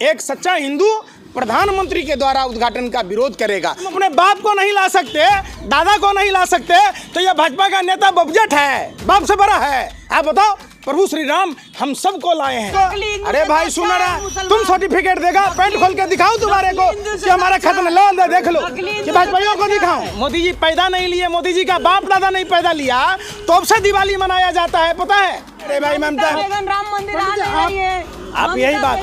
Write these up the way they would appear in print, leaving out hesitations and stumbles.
एक सच्चा हिंदू प्रधानमंत्री के द्वारा उद्घाटन का विरोध करेगा। हम अपने बाप को नहीं ला सकते, दादा को नहीं ला सकते, तो यह भाजपा का नेता बबजट है, बाप से बड़ा है। आप बताओ, प्रभु श्री राम हम सबको लाए हैं। तो अरे भाई सुना रहा, तुम सर्टिफिकेट देगा, पैंट खोल के दिखाओ तुम्हारे को कि हमारा खत्म लो, अंदर देख लो कि भाजपाइयों को दिखाओ। मोदी जी पैदा नहीं लिए, मोदी जी का बाप दादा नहीं पैदा लिया, तो अब से दिवाली मनाया जाता है, पता है? अरे भाई ममता, राम मंदिर आप यही बात,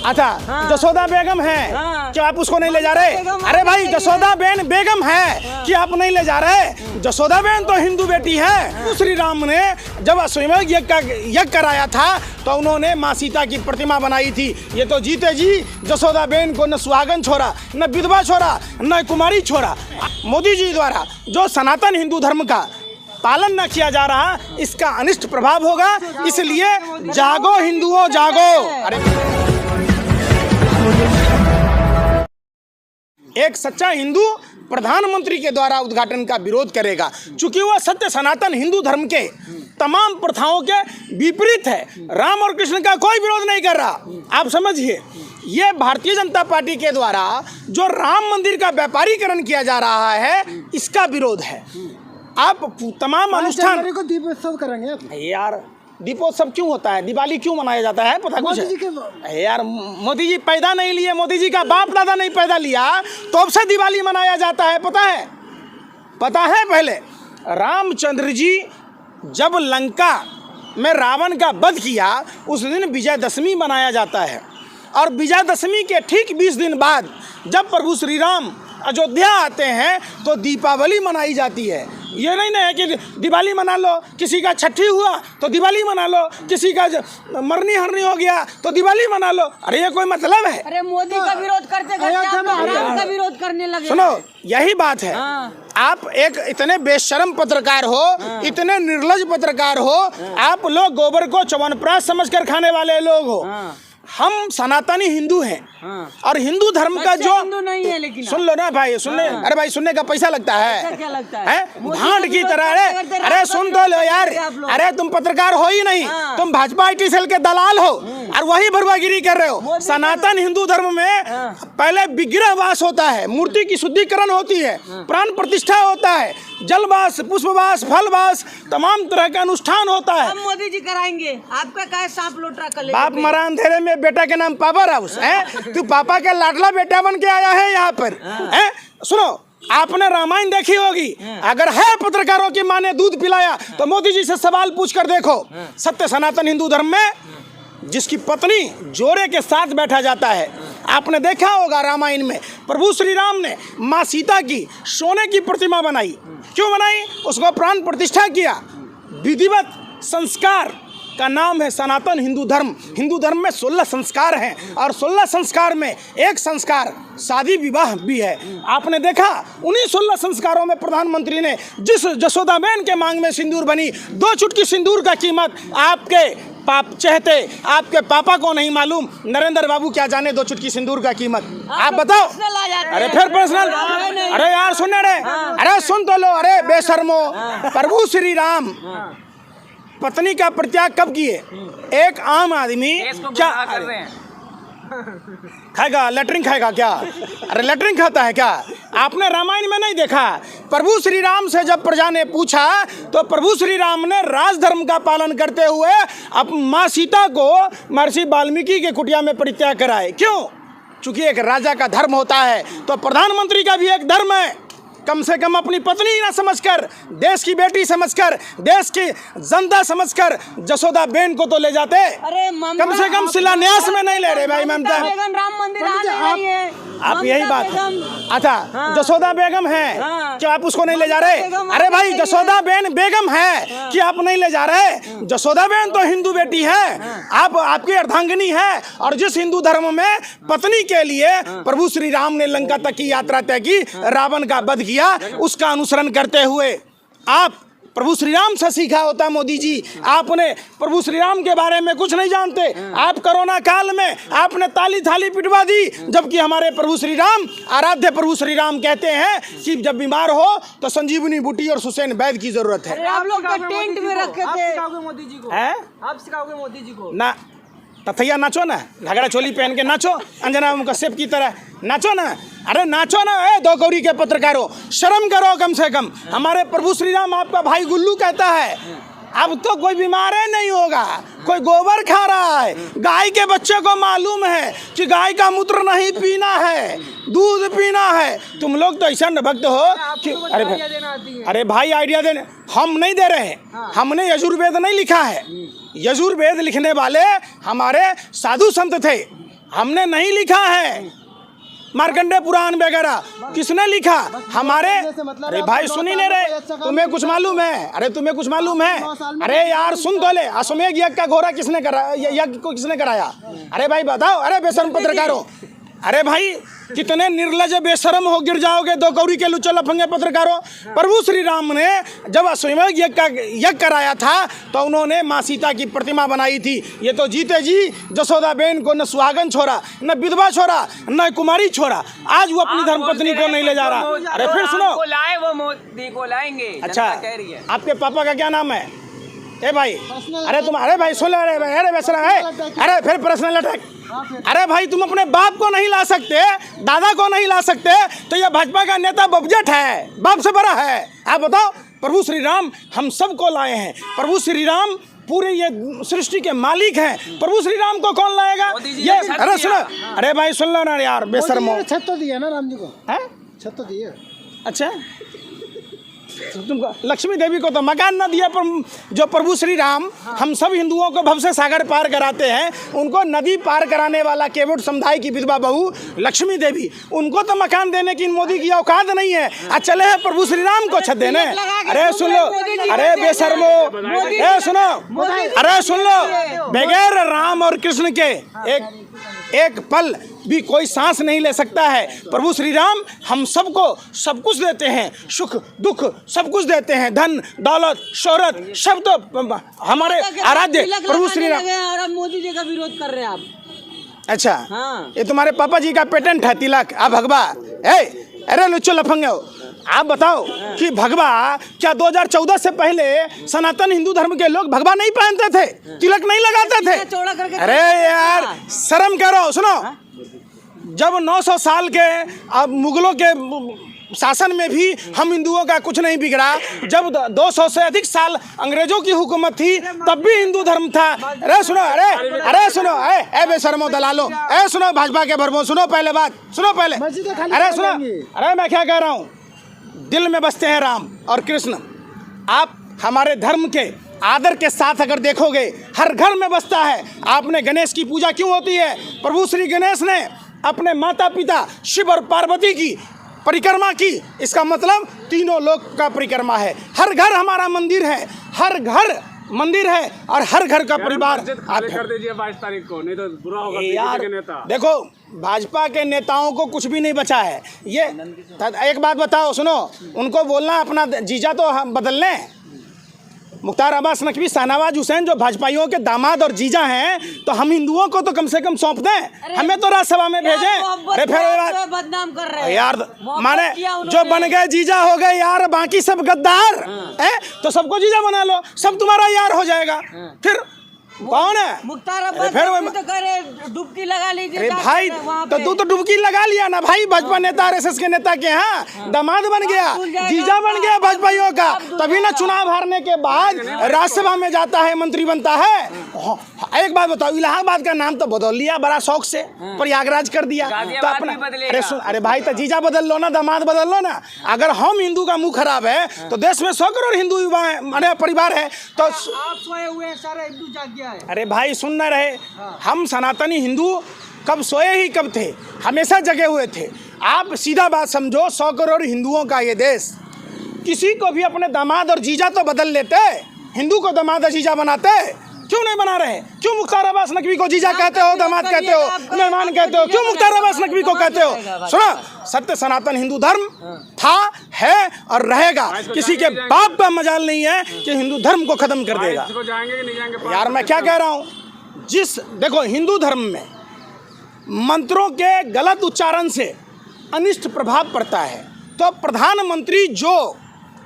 अच्छा जसोदा बेगम है क्या आप उसको नहीं ले जा रहे? अरे भाई जसोदा बेगम है कि आप नहीं ले जा रहे? जसोदा बेन तो हिंदू बेटी है। श्री राम ने जब अश्वमेध यज्ञ कराया था तो उन्होंने माँ सीता की प्रतिमा बनाई थी। ये तो जीते जी जसोदा बेन को न सुहागन छोड़ा, न विधवा छोड़ा, न कुमारी छोड़ा। मोदी जी द्वारा जो सनातन हिंदू धर्म का पालन न किया जा रहा, इसका अनिष्ट प्रभाव होगा। इसलिए जागो हिंदुओं जागो। अरे एक सच्चा हिंदू प्रधानमंत्री के द्वारा उद्घाटन का विरोध करेगा, चूंकि वह सत्य सनातन हिंदू धर्म के तमाम प्रथाओं के विपरीत है। राम और कृष्ण का कोई विरोध नहीं कर रहा। आप समझिए, ये भारतीय जनता पार्टी के द्वारा जो राम मंदिर का व्यापारीकरण किया जा रहा है, इसका विरोध है। आप तमाम अनुष्ठान को दीपोत्सव करेंगे यार। दीपोत्सव क्यों होता है? दिवाली क्यों मनाया जाता है? पता कुछ है? यार मोदी जी पैदा नहीं लिए, मोदी जी का बाप दादा नहीं पैदा लिया, तो अब से दिवाली मनाया जाता है, पता है? पता है? पहले रामचंद्र जी जब लंका में रावण का वध किया, उस दिन विजयदशमी मनाया जाता है। और विजयदशमी के ठीक 20 दिन बाद जब प्रभु श्री राम अयोध्या आते हैं तो दीपावली मनाई जाती है। ये नहीं है कि दिवाली मना लो, किसी का छठी हुआ तो दिवाली मना लो, किसी का मरनी हरनी हो गया तो दिवाली मना लो। अरे ये कोई मतलब है? अरे मोदी का विरोध करते राम का विरोध करने लगे। सुनो, यही बात है। आप एक इतने बेशर्म पत्रकार हो, इतने निर्लज पत्रकार हो, आप लोग गोबर को च्यवनप्राश समझकर खाने वाले लोग हो। हम सनातनी हिंदू हैं और हिंदू धर्म का जो हिंदू नहीं है, लेकिन सुन लो ना भाई, सुनने अरे भाई सुनने का पैसा लगता है, क्या लगता है? भांड की तरह। अरे सुन तो लो यार, अरे तुम पत्रकार हो ही नहीं, तुम भाजपा IT सेल के दलाल हो और वही भरवागिरी कर रहे हो। सनातन हिंदू धर्म में पहले विग्रहवास होता है, मूर्ति की शुद्धिकरण होती है, प्राण प्रतिष्ठा होता है, जलवास, पुष्पवास, फलवास, तमाम तरह का अनुष्ठान होता है। हम मोदी जी कराएंगे, आपका क्या सांप लोटा कर बाप मरा अंधेरे में, बेटा के नाम पावर हाउस है। तू पापा का लाडला बेटा बन के आया है यहाँ पर है? सुनो, आपने रामायण देखी होगी। अगर है पत्रकारों की माँ ने दूध पिलाया तो मोदी जी से सवाल पूछ कर देखो। सत्य सनातन हिंदू धर्म में जिसकी पत्नी जोड़े के साथ बैठा जाता है, आपने देखा होगा रामायण में प्रभु श्री राम ने माँ सीता की सोने की प्रतिमा बनाई। क्यों बनाई? उसको प्राण प्रतिष्ठा किया। विधिवत संस्कार का नाम है सनातन हिंदू धर्म। हिंदू धर्म में 16 संस्कार हैं और 16 संस्कार में एक संस्कार शादी विवाह भी है। आपने देखा उन्हीं 16 संस्कारों में प्रधानमंत्री ने जिस जसोदा बेन के मांग में सिंदूर बनी, 2 चुटकी सिंदूर का कीमत आपके आपके पापा को नहीं मालूम, नरेंद्र बाबू क्या जाने 2 चुटकी सिंदूर का कीमत? आप बताओ। अरे फिर पर्सनल, अरे यार सुनने रे, अरे सुन तो लो। अरे बेशर्मो, प्रभु श्री राम पत्नी का परित्याग कब किए? एक आम आदमी क्या खाएगा? लेटरिन खाएगा क्या? अरे लेटरिन खाता है क्या? आपने रामायण में नहीं देखा? प्रभु श्री राम से जब प्रजा ने पूछा तो प्रभु श्री राम ने राजधर्म का पालन करते हुए अब माँ सीता को महर्षि वाल्मीकि के कुटिया में परित्याग कराए। क्यों? चूंकि एक राजा का धर्म होता है तो प्रधानमंत्री का भी एक धर्म है। कम से कम अपनी पत्नी ना समझकर, देश की बेटी समझकर, देश की जनता समझकर जसोदा बेन को तो ले जाते। अरे कम से कम शिलान्यास में नहीं ले रहे भाई ममता। राम मंदिर आप यही बात, अच्छा जसोदा बेगम है क्या आप उसको नहीं ले जा रहे? अरे भाई जसोदा बेगम है कि आप नहीं ले जा रहे? जसोदा बेन तो हिंदू बेटी है, आपकी अर्धांगिनी है। और जिस हिंदू धर्म में पत्नी के लिए प्रभु श्री राम ने लंका तक की यात्रा तय की, रावण का वध किया, उसका अनुसरण करते हुए आप प्रभु श्री राम से सीखा होता। मोदी जी, आपने प्रभु श्री राम के बारे में कुछ नहीं जानते। आप कोरोना काल में आपने ताली थाली पिटवा दी, जबकि हमारे प्रभु श्री राम, आराध्य प्रभु श्री राम कहते हैं कि जब बीमार हो तो संजीवनी बूटी और सुसैन वैद्य की जरूरत है। आप लोग टेंट में रखे थे। मोदी जी को है? आप सिखाओगे मोदी जी को ना? तथैया नाचो ना, घाघरा चोली पहन के नाचो अंजना मुकश्यप की तरह नाचो ना। अरे नाचो ना, ए दो कौड़ी के पत्रकारों, शर्म करो कम से कम। हमारे प्रभु श्री राम आपका भाई गुल्लू कहता है अब तो कोई बीमार ही नहीं होगा, कोई गोबर खा रहा है। गाय के बच्चे को मालूम है कि गाय का मूत्र नहीं पीना है, दूध पीना है। तुम लोग तो ऐसा भक्त हो कि अरे भाई आइडिया देने हम नहीं दे रहे हैं। हमने यजुर्वेद नहीं लिखा है, यजुर्वेद लिखने वाले हमारे साधु संत थे, हमने नहीं लिखा है। मार्कंडे पुराण वगैरह किसने लिखा? हमारे। अरे भाई सुन ही नहीं रहे, तुम्हें कुछ मालूम है? अरे तुम्हें कुछ मालूम है? अरे यार सुन तो ले, अश्वमेध यज्ञ का घोड़ा किसने कराया? यज्ञ को किसने कराया? अरे भाई बताओ। अरे बेशर्म पत्रकारों, अरे भाई कितने निर्लज बेशर्म हो गिर जाओगे दो कौड़ी के लुच्चे लफंगे पत्रकारों। प्रभु श्री राम ने जब अश्वमेध यज्ञ कराया था तो उन्होंने माँ सीता की प्रतिमा बनाई थी। ये तो जीते जी जसोदा बेन को न सुहागन छोड़ा, न विधवा छोड़ा, न कुमारी छोड़ा। आज वो अपनी धर्मपत्नी को नहीं ले जा रहा। अरे फिर सुनो, वो मोदी को लाएंगे। अच्छा आपके पापा का क्या नाम है? ए भाई, अरे तुम, अरे भाई सुन, अरे भाई, अरे बेशर्म है, अरे फिर पर्सनल अटैक। अरे भाई तुम अपने बाप को नहीं ला सकते, दादा को नहीं ला सकते, तो ये भाजपा का नेता बबजट है, बाप से बड़ा है। आप बताओ, प्रभु श्री राम हम सबको लाए हैं। प्रभु श्री राम पूरे ये सृष्टि के मालिक हैं। प्रभु श्री राम को कौन लाएगा? ये अरे सुनो, अरे भाई सुन लो ना यार बेशर्मो। छत तो दिया ना राम जी को, है छत तो दिया। अच्छा तुमको लक्ष्मी देवी को तो मकान न दिया, पर जो प्रभु श्री राम हम सब हिंदुओं को भव से सागर पार कराते हैं, उनको नदी पार कराने वाला केवट समुदाय की विधवा बहू लक्ष्मी देवी, उनको तो मकान देने की मोदी की औकात नहीं है। आज चले हैं प्रभु श्री राम को छत देने। अरे सुन लो, अरे बेशर्मो, ए सुनो, अरे सुन लो, बगैर राम और कृष्ण के एक पल भी कोई सांस नहीं ले सकता है। प्रभु श्री राम हम सबको सब कुछ देते हैं, सुख दुख सब कुछ देते हैं, धन दौलत शोहरत सब तो हमारे आराध्य प्रभु श्री राम। और अब मोदी जी का विरोध कर रहे हैं आप। अच्छा हाँ। ये तुम्हारे पापा जी का पेटेंट है तिलक। आप भगवा, अरे लुच्चो लफंगे हो। आप बताओ कि भगवा क्या 2014 से पहले सनातन हिंदू धर्म के लोग भगवा नहीं पहनते थे, तिलक नहीं लगाते थे? चौड़ा करके अरे यार शर्म करो। सुनो, जब 900 साल के मुगलों के शासन में भी हम हिंदुओं का कुछ नहीं बिगड़ा, जब 200 से अधिक साल अंग्रेजों की हुकूमत थी तब भी हिंदू धर्म था। अरे सुनो, अरे सुनो, ए बेशर्मो दलालो, ए सुनो भाजपा के भरमो, सुनो पहले बात, सुनो पहले। अरे सुनो, अरे मैं क्या कह रहा हूँ, दिल में बसते हैं राम और कृष्ण। आप हमारे धर्म के आदर के साथ अगर देखोगे हर घर में बसता है। आपने गणेश की पूजा क्यों होती है? प्रभु श्री गणेश ने अपने माता पिता शिव और पार्वती की परिक्रमा की, इसका मतलब तीनों लोक का परिक्रमा है। हर घर हमारा मंदिर है, हर घर मंदिर है और हर घर का परिवार। आप कर दीजिए 22 तारीख को, नहीं तो बुरा होगा यार के नेता। देखो भाजपा के नेताओं को कुछ भी नहीं बचा है। ये एक बात बताओ, सुनो, उनको बोलना अपना जीजा तो हम बदल लें। मुख्तार अब्बास नकवी, शाहनवाज हुसैन जो भाजपाइयों के दामाद और जीजा हैं, तो हम हिंदुओं को तो कम से कम सौंप दें, हमें तो राज्यसभा में भेजें। अरे फिर बदनाम कर रहे हैं यार, माने जो बन गए जीजा हो गए यार, बाकी सब गद्दार हैं, तो सबको जीजा बना लो, सब तुम्हारा यार हो जाएगा। फिर कौन है? मुख्तार अब्बास तो करे डुबकी लगा लीजिए। अरे भाई तो तू तो डुबकी लगा लिया ना भाई, भाजपा नेता आरएसएस के नेता के यहाँ दामाद बन गया, जीजा बन गया भाजपाइयों का, तभी ना चुनाव हारने के बाद राज्यसभा में जाता है, मंत्री बनता है। एक बात बताओ, इलाहाबाद का नाम तो बदल लिया बड़ा शौक से, प्रयागराज कर दिया तो अपना। अरे सुन, अरे भाई तो जीजा बदल लो ना, दामाद बदल लो ना। अगर हम हिंदू का मुंह खराब है तो देश में 100 करोड़ हिंदू परिवार है, तो आप सोए हुए हैं, सारे हिंदू जाग गया है। अरे भाई सुन न रहे, हम सनातनी हिंदू कब सोए ही कब थे, हमेशा जगे हुए थे। आप सीधा बात समझो, 100 करोड़ हिंदुओं का ये देश, किसी को भी अपने दामाद और जीजा तो बदल लेते, हिंदू को दामाद और जीजा बनाते, क्यों नहीं बना रहे? क्यों मुख्तार अब्बास नकवी को जीजा कहते हो, दामाद कहते हो, मेहमान कहते हो? क्यों मुख्तार अब्बास नकवी को कहते हो? सुनो, सत्य सनातन हिंदू धर्म था, है और रहेगा। किसी के बाप का मजाल नहीं है कि हिंदू धर्म को खत्म कर देगा। जाएंगे कि नहीं जाएंगे? यार मैं क्या कह रहा हूँ, देखो हिंदू धर्म में मंत्रों के गलत उच्चारण से अनिष्ट प्रभाव पड़ता है, तो प्रधानमंत्री जो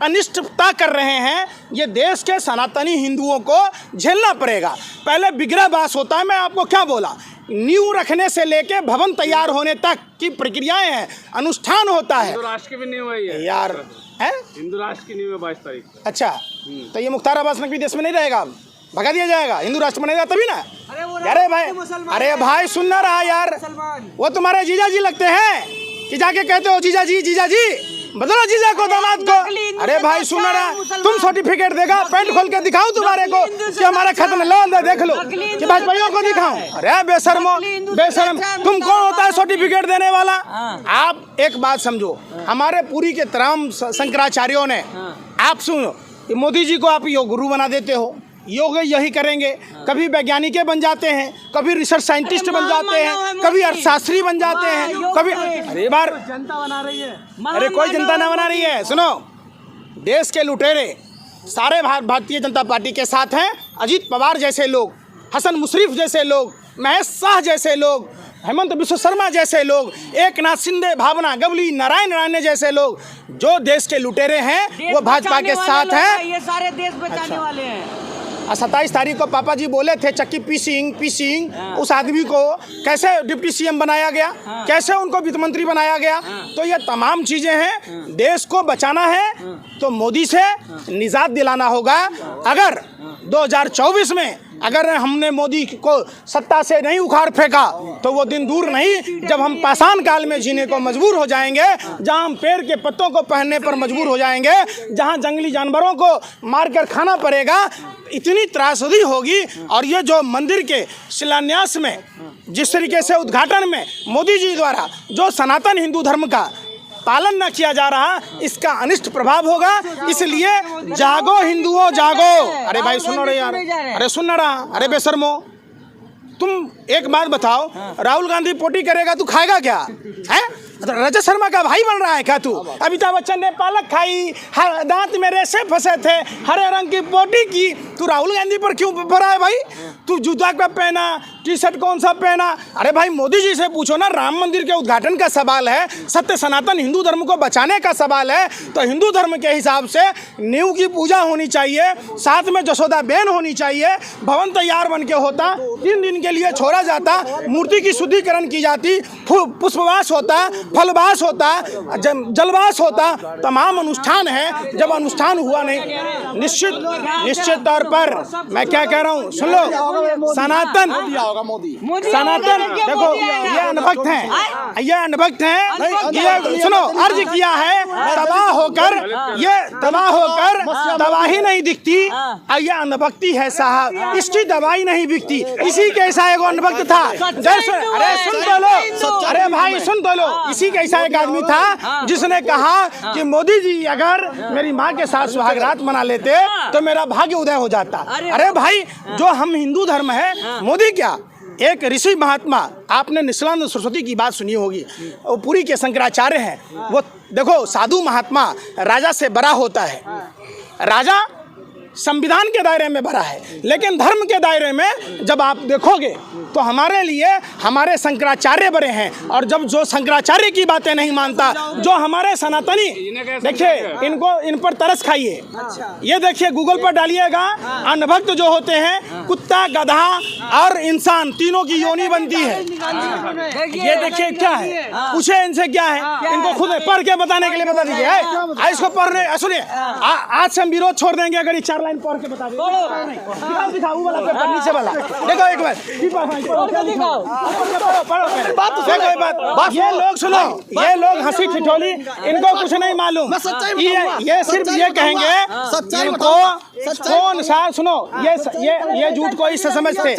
अनिष्टता कर रहे हैं, ये देश के सनातनी हिंदुओं को झेलना पड़ेगा। पहले बिगड़ा बास होता है, मैं आपको क्या बोला, नींव रखने से लेके भवन तैयार होने तक की प्रक्रियाएं हैं, अनुष्ठान होता है। हिंदू राष्ट्र की भी नहीं हुई है यार है हिंदू राष्ट्र की नहीं है 22 तारीख को। अच्छा, तो ये मुख्तार अब्बास नकवी देश में नहीं रहेगा, भगा दिया जाएगा, हिंदू राष्ट्र बनेगा तभी ना। अरे भाई सुन ना रहा यार, वो तुम्हारे जीजा जी लगते हैं कि जाके कहते हो जीजा जी बदलो जीजा को दामाद को। अरे भाई सुन रहा, तुम सर्टिफिकेट देगा, पेंट खोल के दिखाओ तुम्हारे को कि हमारा खत्म लो, देख लो कि भाजपाइयों को दिखाओ। अरे बेशर्म, तुम कौन होता है सर्टिफिकेट देने वाला? आप एक बात समझो, हमारे पूरी के तमाम शंकराचार्यों ने, आप सुनो, मोदी जी को आप योग गुरु बना देते हो, योग यही करेंगे, कभी वैज्ञानिक बन जाते हैं, कभी रिसर्च साइंटिस्ट बन जाते हैं, कभी अर्थशास्त्री बन जाते हैं, कभी अरे बार जनता बना रही है। अरे कोई जनता ना बना रही है। सुनो, देश के लुटेरे सारे भारतीय जनता पार्टी के साथ हैं। अजीत पवार जैसे लोग, हसन मुशर्रफ जैसे लोग, महेश शाह जैसे लोग, हेमंत बिश्व शर्मा जैसे लोग, एकनाथ शिंदे, भावना गवली, नारायण राणे जैसे लोग, जो देश के लुटेरे हैं वो भाजपा के साथ हैं। ये सारे देश बचाने वाले हैं। 27 तारीख को पापा जी बोले थे चक्की पीसिंग उस आदमी को कैसे डिप्टी सीएम बनाया गया, कैसे उनको वित्त मंत्री बनाया गया। तो ये तमाम चीज़ें हैं, देश को बचाना है तो मोदी से निजात दिलाना होगा। अगर 2024 में अगर हमने मोदी को सत्ता से नहीं उखाड़ फेंका तो वो दिन दूर नहीं जब हम पाषाण काल में जीने को मजबूर हो जाएंगे, जहां हम पेड़ के पत्तों को पहनने पर मजबूर हो जाएंगे, जहां जंगली जानवरों को मारकर खाना पड़ेगा, इतनी त्रासदी होगी। और ये जो मंदिर के शिलान्यास में जिस तरीके से उद्घाटन में मोदी जी द्वारा जो सनातन हिंदू धर्म का पालन न किया जा रहा, इसका अनिष्ट प्रभाव होगा। इसलिए जागो हिंदुओं जागो। अरे भाई सुनो रे यार, अरे सुन ना रहा, अरे बेशर्मो, तुम एक बात बताओ, राहुल गांधी पोटी करेगा, तू खाएगा क्या है? रजत शर्मा का भाई बन रहा है क्या तू? अमिताभ बच्चन ने पालक खाई, दांत में रेशे फंसे थे, हरे रंग की पोटी की, तू राहुल गांधी पर क्यों भरा है भाई? तू जूता क्या पहना, टी शर्ट कौन सा पहना? अरे भाई मोदी जी से पूछो ना, राम मंदिर के उद्घाटन का सवाल है, सत्य सनातन हिंदू धर्म को बचाने का सवाल है, तो हिंदू धर्म के हिसाब से नींव की पूजा होनी चाहिए, साथ में जसोदा बेन होनी चाहिए, भवन तैयार बन के होता, 3 दिन के लिए छोड़ा जाता, मूर्ति की शुद्धिकरण की जाती, पुष्पवास होता, फलवास होता, जलवास होता, तमाम अनुष्ठान है। जब अनुष्ठान हुआ नहीं, निश्चित तौर पर मैं क्या कह रहा हूँ, सुन लो, सनातन देखो, ये अनभक्त हैं, ये सुनो, अर्ज किया है तबाह होकर, ये तबाह होकर तबाही नहीं दिखती, ये अनभक्ति है साहब, इसकी दवाई नहीं बिकती। इसी कैसा एक अनभक्त था, अरे सुन तो लो, अरे भाई सुन तो लो, इसी कैसा एक आदमी था जिसने कहा कि मोदी जी अगर मेरी माँ के साथ सुहागरात मना लेते तो मेरा भाग्य उदय हो जाता। अरे भाई, जो हम हिंदू धर्म है, मोदी क्या, एक ऋषि महात्मा, आपने निशिलानंद सरस्वती की बात सुनी होगी, वो पूरी के शंकराचार्य हैं। वो देखो, साधु महात्मा राजा से बड़ा होता है, राजा संविधान के दायरे में बड़ा है, लेकिन धर्म के दायरे में जब आप देखोगे तो हमारे लिए हमारे शंकराचार्य बड़े हैं। और जब जो शंकराचार्य की बातें नहीं मानता, जो हमारे सनातनी, देखिए इन पर तरस खाइए, ये देखिए गूगल पर डालिएगा, अनभक्त जो होते हैं, कुत्ता, गधा और इंसान तीनों की योनि बनती है। ये देखिए क्या है, पूछे इनसे क्या है, इनको खुद पढ़ के बताने के लिए बता दीजिए। इसको पढ़ने, सुनिए, आज से हम विरोध छोड़ देंगे अगर ये 4 लाइन पढ़ के बता दें। दिखाओ वाला पेपर, नीचे वाला देखो एक बार, ये लोग सुनो, ये लोग हंसी ठिठोली, इनको कुछ नहीं मालूम, ये सिर्फ ये कहेंगे इनको कौन सा, सुनो, ये झूठ को इससे समझते